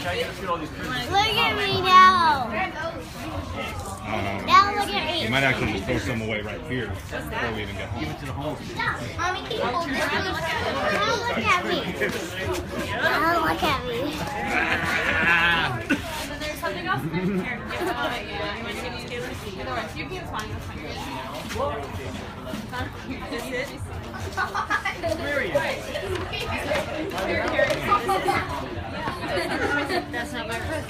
at me now. Now look at me. You might actually just throw some away right here before we even get home. Give it to the home. Mommy, keep holding it. Now look at me. Now look at me. There's something else in there. Here. You can find it. This is? That's not my friend.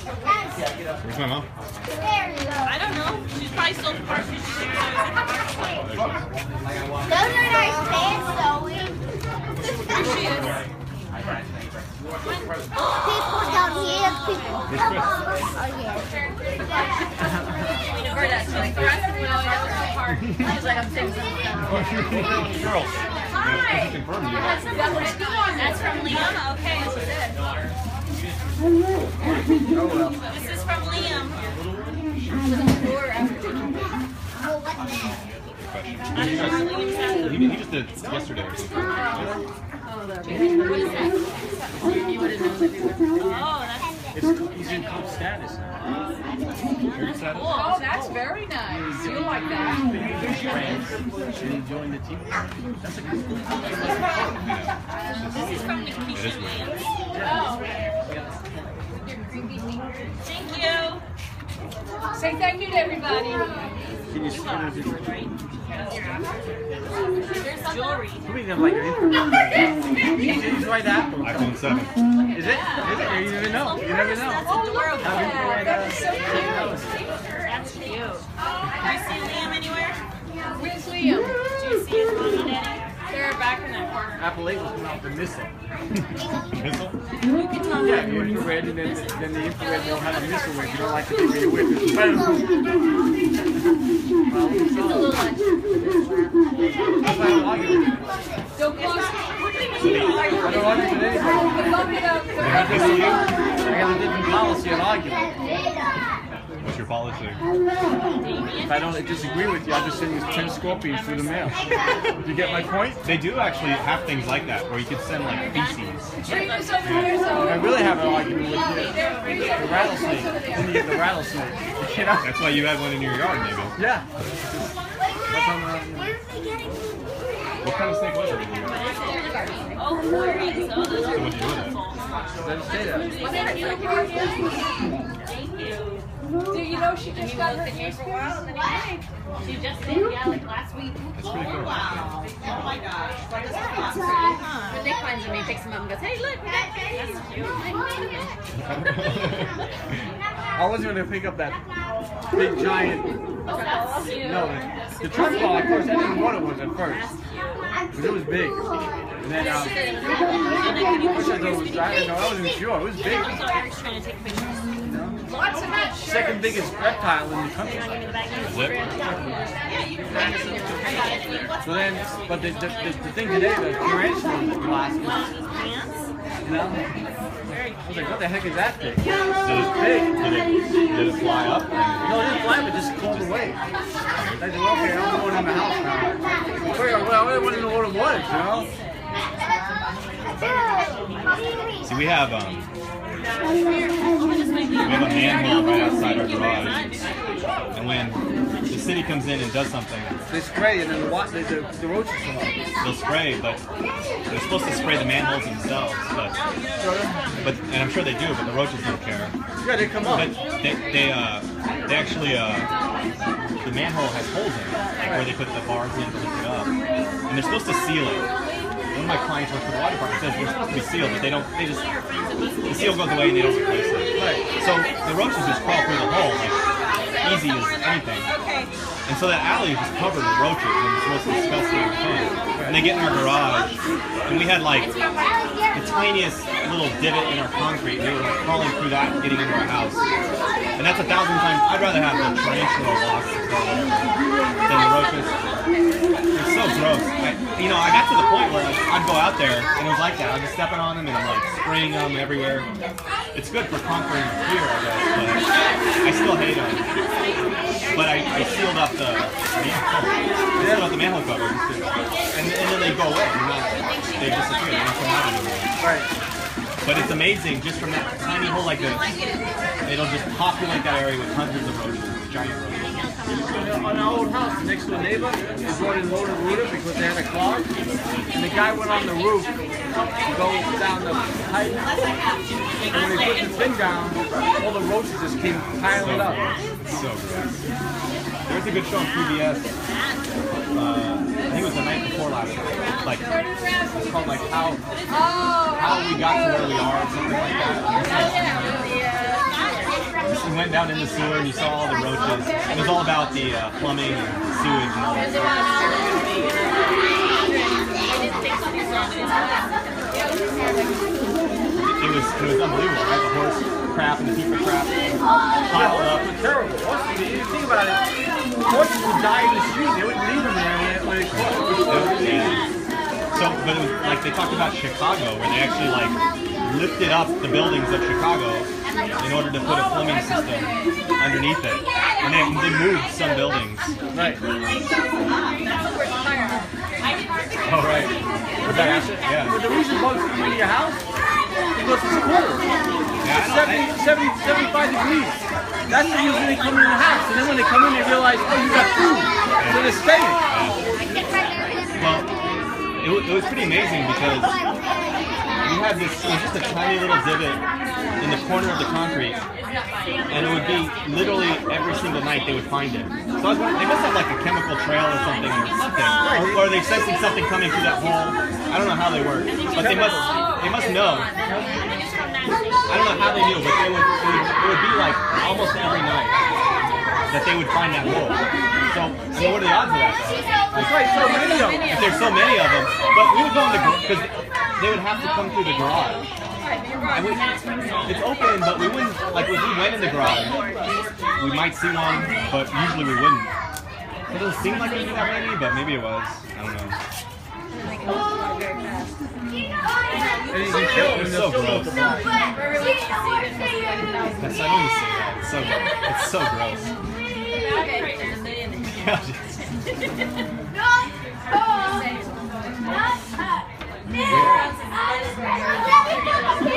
Where's my mom? There you go. I don't know. She's probably still the park. Those are nice pants, Zoe. She is. People down here, people. Oh, yeah. She's like, I'm saying Girls. Hi. That's from Liam? Okay. This is from Liam. He just did yesterday or something. Oh, that's He's in cult status now. Oh, that's very nice. You like that? He joined the team. That's a good thing. This is from Nikisha Williams. Thank you. Say thank you to everybody. Can you see what it is? There's jewelry. We have like an He's right Apple. iPhone 7. Is it? Is it? You never know. You never know. That's adorable. That's so cute. That's cute. Do you see Liam anywhere? Where's Liam? Do you see his mom and daddy? They're back in that corner. Apple 8 was coming out the missile. Missile? You can tell Yeah, them. the infrared and then the infrared know how to missile with. You don't like to take it with. It's better. It's a little much. That's why I don't argue with you. Don't close. I don't argue with anybody. I love it up. I got a different policy on arguing. What's your policy? If I don't disagree with you, I'll just send you 10 scorpions through the mail. Do you get my point? They do actually have things like that, where you could send like feces. Treat yourself to yourself. I really have an argument with you. The rattlesnake. When you get the rattlesnake. You know? That's why you had one in your yard, maybe. Yeah. What kind of snake was it? Oh, earrings. Oh, those So are what do you do with it? beautiful. Doesn't say that. Thank you. Do you know she just got her She just did, yeah, like last week. That's pretty cool. Wow. Oh my gosh. What is that? When Nick finds him, he picks him up and goes, hey, look, That's cute. I wasn't going to pick up that big giant. That's cute. No, the trunk ball, of course, I didn't know what it was at first. But it was big. And then, I wasn't sure. It was big. So Eric's trying to take pictures. lots of that shirt. Second biggest reptile in the country. Is it? So then, but the thing today, the tarantula glass was, you know, I was like, what the heck is that thing? It was big. Did it fly up? No, it didn't fly, but just crawled away. I said, well, okay, I'm going in the house now. Well, I really wanted to know what it was, you know? See, we have a manhole right outside our garage, and when the city comes in and does something, They spray and then the roaches come up. they'll spray, but they're supposed to spray the manholes themselves. But and I'm sure they do, but the roaches don't care. Yeah, they come up. But they actually the manhole has holes in it, like where they put the bars in to lift it up, and they're supposed to seal it. One of my clients works for the water department says we're supposed to be sealed, but they don't. They just the seal goes away and they don't replace it. Right. So the roaches just crawl through the hole like easy as anything. And so that alley is just covered with roaches and it's the most disgusting thing. And they get in our garage, and we had like the tiniest little divot in our concrete. They were like crawling through that, getting into our house. And that's 1,000 times. I'd rather have the tarantula wasps than the roaches. It's so gross. I got to the point where I'd go out there and it was like that. I was just stepping on them and I'm like spraying them everywhere. It's good for conquering fear, I guess, but I still hate them. But I sealed up the manhole cover, and then they go away. They disappear. They don't come out anymore. Right. But it's amazing just from that tiny hole like this. It'll just populate that area with hundreds of roaches, giant roaches. On our old house, next to a neighbor, they brought in loaded water because they had a clog. And the guy went on the roof to go down the pipe. And when he put the thing down, all the roaches just came piling up. So good. There was a good show on PBS. I think it was the night before last night. Like, it's called like how we got to where we are, or something like that. You went down in the sewer and you saw all the roaches. It was all about the plumbing and sewage and all that It was unbelievable, right? The horse crap and the people crap piled up. It was terrible. Also, you think about it, horses would die in the street. They wouldn't leave them there when they caught. So, but it was like they talked about Chicago, where they actually like lifted up the buildings of Chicago in order to put a plumbing system underneath it, and they moved some buildings. Right. Oh right. But the reason, but the reason bugs come into your house because it's cold. Yeah, 70, 75 degrees. That's the reason they come in the house. And then when they come in, they realize, oh, you got food. So they're staying. Well, it was pretty amazing because we had this, it was just a tiny little divot in the corner of the concrete, and it would be literally every single night they would find it. So I was wondering, they must have like a chemical trail or something, or are they sensing something coming through that hole? I don't know how they work, but they must know. I don't know how they knew, but it would be like almost every night that they would find that hole. So, I mean, what are the odds of that? That's right, so many of them. If there's so many of them, but we would go in the because they would have to come through the garage. And it's open, but we wouldn't, like if we went in the garage, we might see one, but usually we wouldn't. It doesn't seem like there'd be that many, but maybe it was. I don't know. And you can kill them, It's they'll so still gross. multiply. That's, I don't even say that. It's so gross.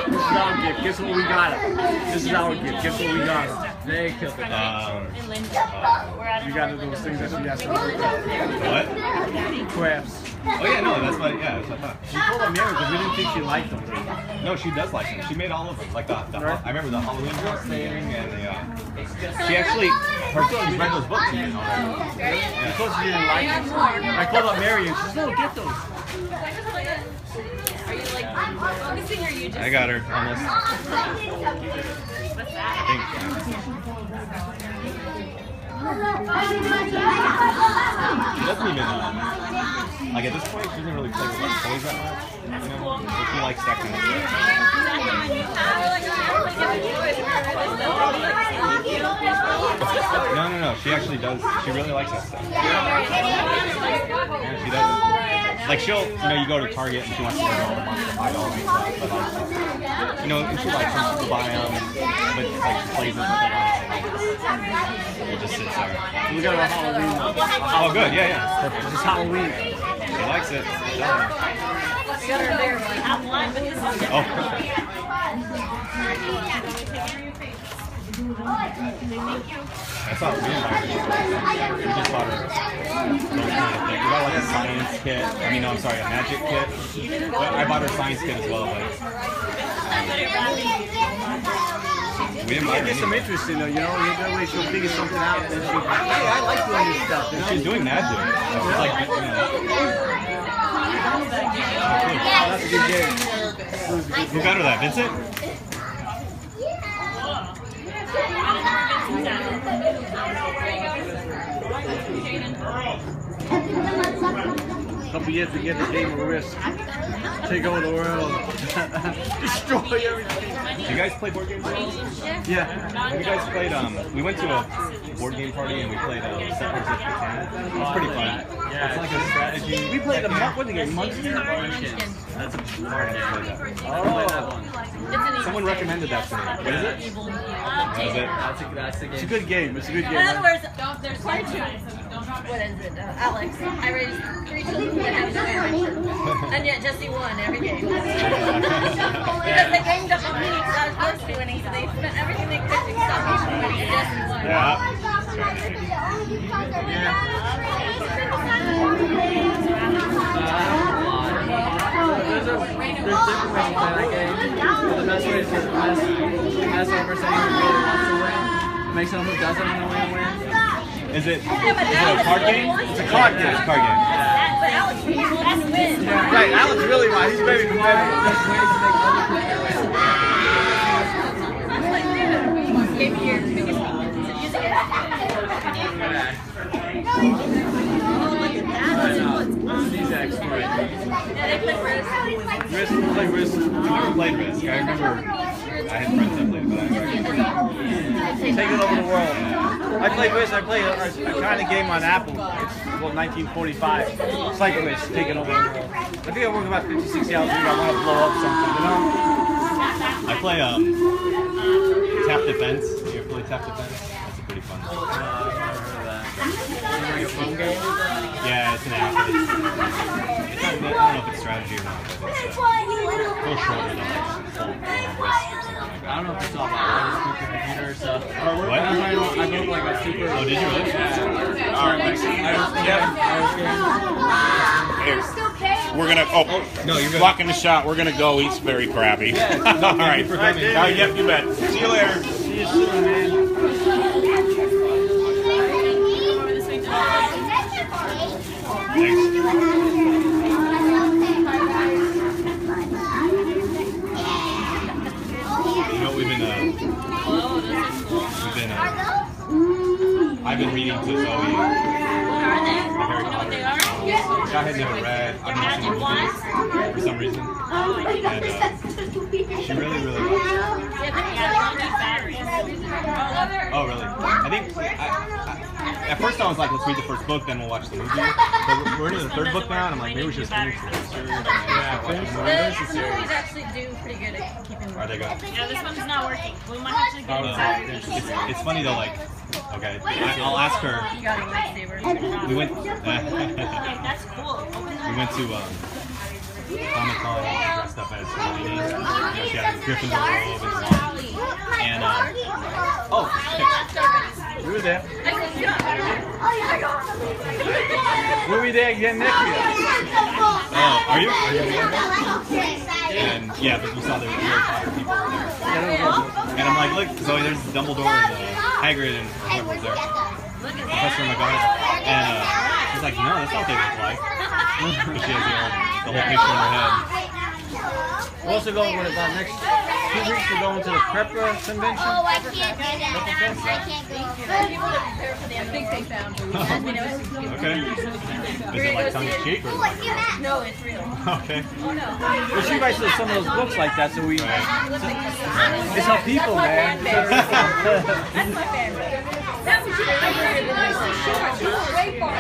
This is our gift. Guess what we got? This is our gift. Guess what we got? They killed it. You got those things that she has to do. What? Crabs. Oh yeah, no, that's what I thought. She told them Mary because we didn't think she liked them. No, she does like them. She made all of them. Like I remember the Halloween house thing, and she actually, she's read those books again already. Yeah. Because she didn't like them. I called up Mary and she said, no, get those. Are you like focusing or you just? I got her almost. What's that? I think. She doesn't even like at this point. She doesn't really play with like toys that much. You know, but she likes that kind of stuff. No. She actually does. She really likes that stuff. Yeah, she does. Like she'll, you go to Target and she wants to go all the months to buy all these stuff, but like, and she likes them to buy them, but like she plays with them. It just sits there. We got a Halloween one. Oh, good. Yeah. Perfect. This is Halloween. She likes it. We got her there, like, have one, but this is Oh, perfect. That's not weird. We just bought her. We bought like a science kit. I'm sorry, a magic kit. But I bought her science kit as well, but we didn't buy her It's some anything. interesting though, that way she'll figure something out and she'll, hey, I like doing this stuff. She's doing magic. She's like, That's a good game. Who got her that? Vincent? A couple years to get the game of Risk. Take over the world. Destroy everything. Do you guys play board games? Yeah. Have you guys played, we went to a board game party and we played Settlers of Catan. It was pretty fun. Yeah. It's like a strategy. We played what the game? Munchkin? That's a hard to play that. Oh. Someone recommended that to me. What is it? What is it? It's a good game. It's a good game. In other words, there's cartoons. What is it? Alex. I raised 3 children that have no answer. And yet Jesse won every game. Because the game they spent everything they could to stop me from winning. It doesn't work. Yeah. There's different ways to play that game. The best way is just mess over saying who really wants to win. Make someone who doesn't want to win. Is it a card game? It's a card game. It's a card game. But Alex really wants to win. Right, Alex really wants. He's very competitive. There's ways to make other people win. Give me your biggest These exploits. Yeah, they play Risk. Risk, play Risk. I never played Risk. I remember I had friends that played it, but I never Taking over the world. I played Risk. I played a kind of game on Apple. It's called 1945. It's like Risk, taking over the world. I think I work about 50, 60 hours a week. I want to blow up something, you know? I play Tap Defense. You ever play Tap Defense? That's a pretty fun one. Like a phone game? Yeah, it's an app. It's not, I don't know if it's strategy or not, but it's a little shorter than like full Risk or something like I that. don't know if it's all about computer stuff. What? I built like a super. Oh, did you really? Alright, thanks. Here. We're gonna. Oh, No, you're good. blocking the shot. We're gonna go eat very crabby. All right. for coming. Yep, you bet. See you later. See you soon, man. You know, I've been reading to Zoe. What are they? The Harry Do you know what they are? Potter. Which I had never read. I've been watching the movies for some reason. And she really, really likes it. Oh, really? I think, at first I was like, let's read the first book, then we'll watch the movie. But we're into the third book now, and I'm like, maybe we should just finish the series. Yeah, watch the movie. The movies actually do pretty good at keeping Are they good? Yeah, this one's not working. We might have to get inside. It's funny though, like, okay, I'll ask her. You got a lightsaber. We went. That's cool. We went to Comic-Con dressed up as Hermione. You know, she had a Gryffindor robe and wand. And oh, You were there. We'll be there again next year. oh, are you? And yeah, but we saw there were Harry Potter people there. And I'm like, look, Zoe, there's Dumbledore and Hagrid and whoever was there. Professor McGonagall. And she's like, no, that's not what they look like. But she has the whole picture in her head. We're also going with next 2 weeks. We're going to the Prepper convention. Oh, I can't do that. I can't go. People that prepare for the big thing found. Okay. Is it like tongue in cheek or? No, it's real. Okay. Oh no. Well, she writes some of those books like that, so we. It's how people, man. That's my favorite. That was your favorite. Way far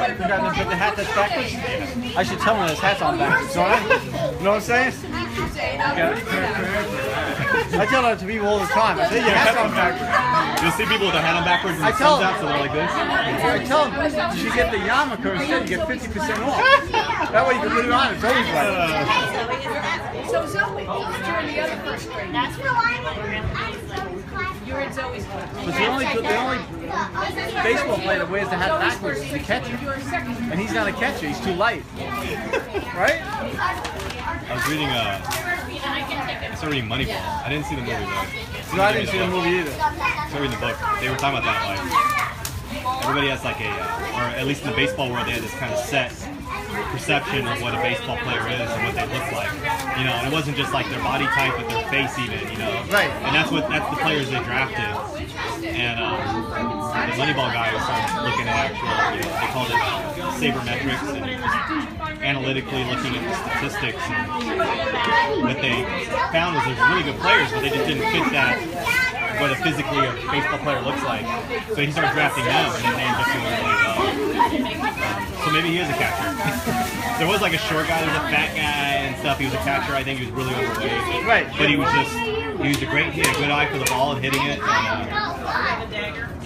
You got to put the hat that's backwards? I should tell them this hat's on backwards, don't I? You know what I'm saying? I tell that to people all the time. I say your hat's on backwards. You'll see people with their hat on backwards and I the tell sun's them. out, so they're like this. I tell them, you should get the yarmulke instead, you get 50% off. That way you can put it on, it's always right. So Zoe, during the other first grade, That's you were in Zoe's class. But the only baseball player that wears the hat backwards is the catcher. And he's not a catcher, he's too light. Right? I was reading I started reading Moneyball. I didn't see the movie though. No, I didn't see the movie either. I started reading the book. They were talking about that, like everybody has like or at least in the baseball world, they had this kind of set perception of what a baseball player is and what they look like. You know, and it wasn't just like their body type, but their face even. You know, Right. And that's the players they drafted. And the Moneyball guy started looking at actual, you know, they called it sabermetrics and just analytically looking at the statistics. And what they found was there's really good players, but they just didn't fit that what a physically a baseball player looks like. So he started drafting them, and then they ended up doing really well. So maybe he is a catcher. There was like a short guy, there was a fat guy and stuff. He was a catcher. I think he was really overweight. Right. But he was a great, he had a good eye for the ball and hitting it. And,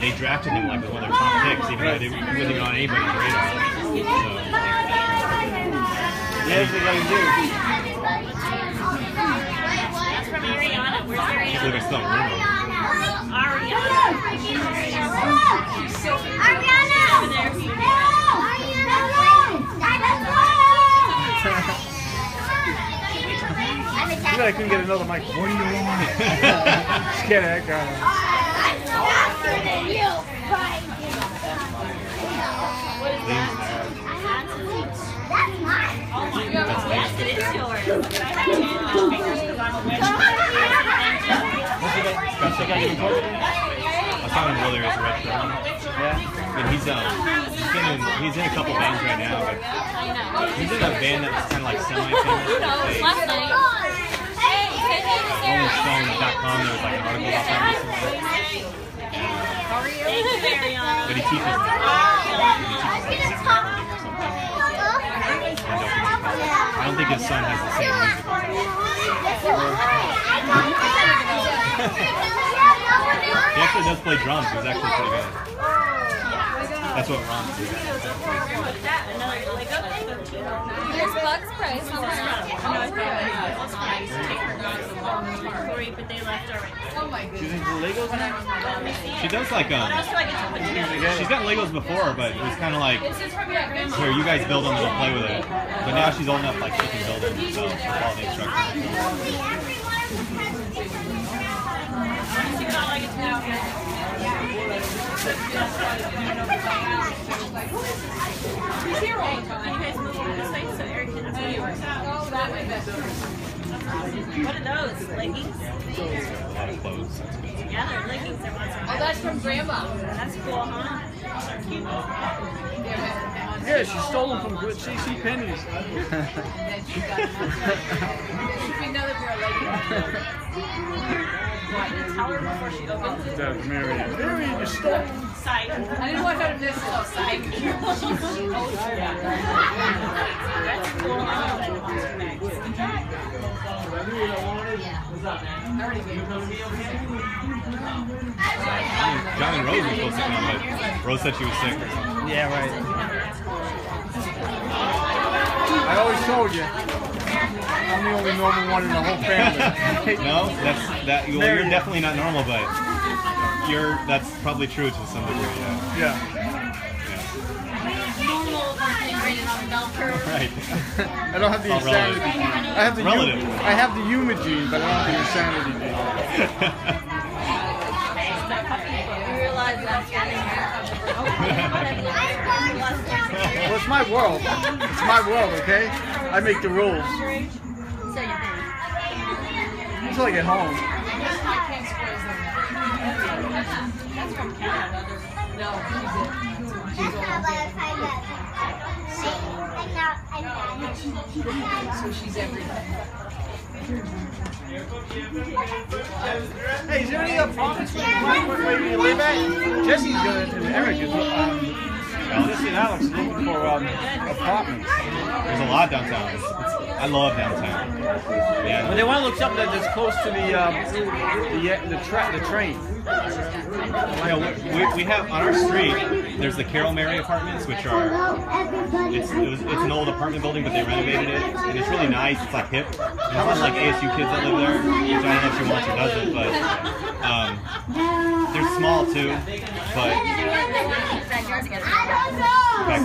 they drafted him like one of their top picks, even though he wasn't even on anybody's radar. So, Yeah, that's what you gotta do. can't believe I still have room. Too bad I couldn't get another mic. What do you want? Scared of that guy. I saw him earlier as a retro. Yeah. And he's in a couple bands right now, but he's in a band that was kind of like semi-famous. RollingStone.com, there was like an article about that recently. But he teaches I don't think his son has the same musical He actually does play drums. He's actually pretty good. That's what Ron says. Here's Buck's price. How much? But they left already. Oh my goodness. Do you think the Legos now? She does like she's gotten Legos before, but it was kind of like, here, you guys build them and I'll play with it. But now she's old enough, like she can build them, so follow the instructions. He's here all the time. You guys move over this way so Eric can see you. What are those? Leggings? A lot of clothes. Yeah, they're leggings. They're Oh, that's from Grandma. That's cool, huh? Those are cute. Yeah, she stole them from good C.C. Penney's. We know that we're leggings. Tell her before she opens it. That's Marion. Marion, you stole them. Psych. I didn't want her to miss it. Oh, psych. That's cool. John and Rose were supposed to come, but Rose said she was sick or something. Yeah, right. I always told you, I'm the only normal one in the whole family. No, you're definitely not normal, but that's probably true to some degree. Yeah. Normal rated on the bell curve. Right. I don't have the All insanity relative. gene. I have the Relative. I have the humor gene, but I don't have the insanity gene. You realize that's getting Well, it's my world. It's my world, okay? I make the rules. Until I get home. That's from Canada. No, she's so she's everything. Hey, is there any apartments where you live at? Jesse's good and Eric is Jesse and Alex are looking for apartments. There's a lot downtown. I love downtown. Yeah. But they want to look something that's close to the train. Yeah, we have on our street. There's the Carol Mary Apartments, which are it's an old apartment building, but they renovated it, and it's really nice. It's like hip. There's a lot of like ASU kids that live there, which I don't know if she wants or doesn't, but they're small too. But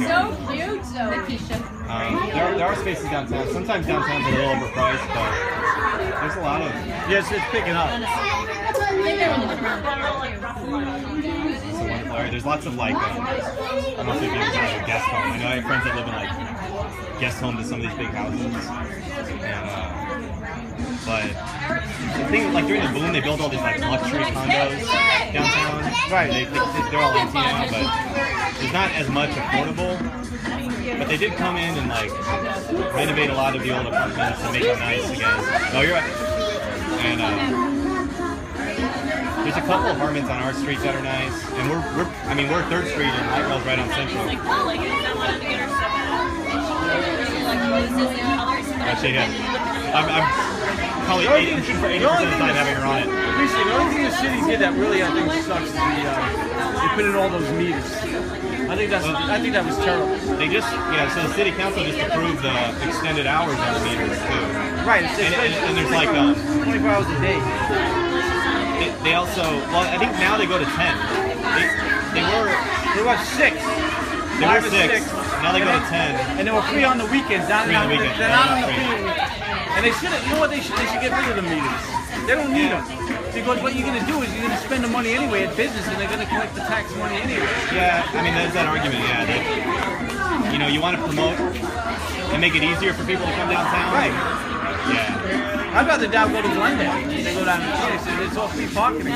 So cute, Zoe. there are spaces downtown. Sometimes downtown's a little overpriced, but there's a lot of. Yes, it's picking up. It's a wonderful area. There's lots of like, I don't know if you've ever been to a guest home. I know I have friends that live in like guest home to some of these big houses. And, but the thing, like during the boom, they built all these like luxury condos downtown. Right. They're all empty now, but there's not as much affordable. But they did come in and like renovate a lot of the old apartments and make them nice again. No, you're right. And there's a couple of apartments on our street that are nice, and we're 3rd Street and Light Rail's right on Central. Actually, yeah. I'm probably 80% of the time having her on it. The only thing the city did that really I think sucks is they put in all those meters. I think that was terrible. They just so the city council just approved the extended hours on the meters too. Right. And there's like 24 hours a day. they also, well, I think now they go to 10. They were 6. They were 5 or 6. Now they go to 10. And they were free on the weekends. Not Free on the weekends. They're not on the free. And they should. You know what? They should get rid of the meters. They don't need them. Because what you're going to do is you're going to spend the money anyway at business, and they're going to collect the tax money anyway. Yeah, I mean, there's that argument, yeah. That, you know, you want to promote and make it easier for people to come downtown. Right. Yeah. I'd rather go to Glendale. They go down to Phoenix, and it's all free parking. We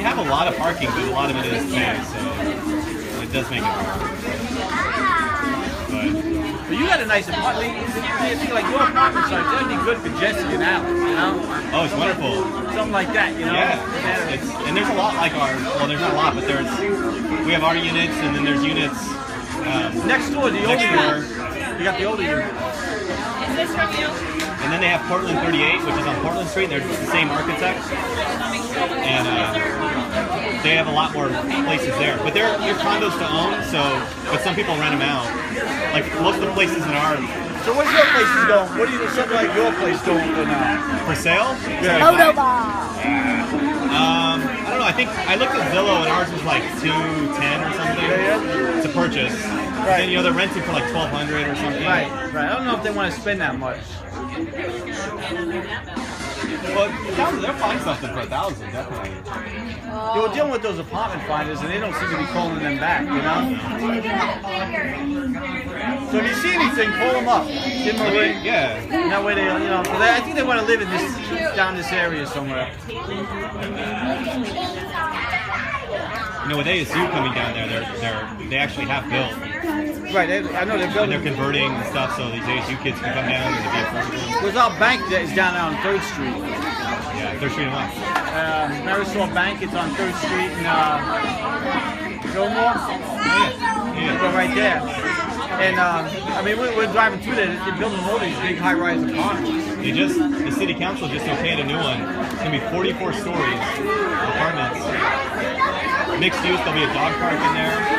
have a lot of parking, but a lot of it is paid, so it does make it hard. But you got a nice apartment. Like your apartment size, that'd be good for Jesse and Alex, you know? Oh, it's wonderful. Something like that, you know? Yeah. And there's a lot like ours. Well, there's not a lot, but we have our units, and then there's units next door, the older unit. You got the older unit. Is this from you? And then they have Portland 38, which is on Portland Street. They're the same architect. And they have a lot more places there. But they're condos to own, but some people rent them out. Like most of the places in our... So what's your place doing? What do you something like your place doing for now? For sale? Yeah. Photo ball. I don't know. I think I looked at Zillow and ours was like $210 or something to purchase. Right. And you know they're renting for like $1,200 or something. Right. I don't know if they want to spend that much. Well, they'll find something for $1,000, definitely. You were dealing with those apartment finders, and they don't seem to be calling them back, you know? So if you see anything, call them up. Give them a ring. Yeah. And that way they, you know, I think they want to live in down this area somewhere. You know, with ASU coming down there, they actually have built. Right, I know they're And building. they're converting and stuff, so these ASU kids can come down and be affordable. There's our bank that is down there on 3rd Street. Yeah, 3rd Street and what? Marisol Bank, it's on 3rd Street in Fillmore. Yeah. Go right there. And I mean, we're driving through there. They're building all these big high-rise apartments. The city council just okayed a new one. It's gonna be 44 stories, apartments, mixed use. There'll be a dog park in there.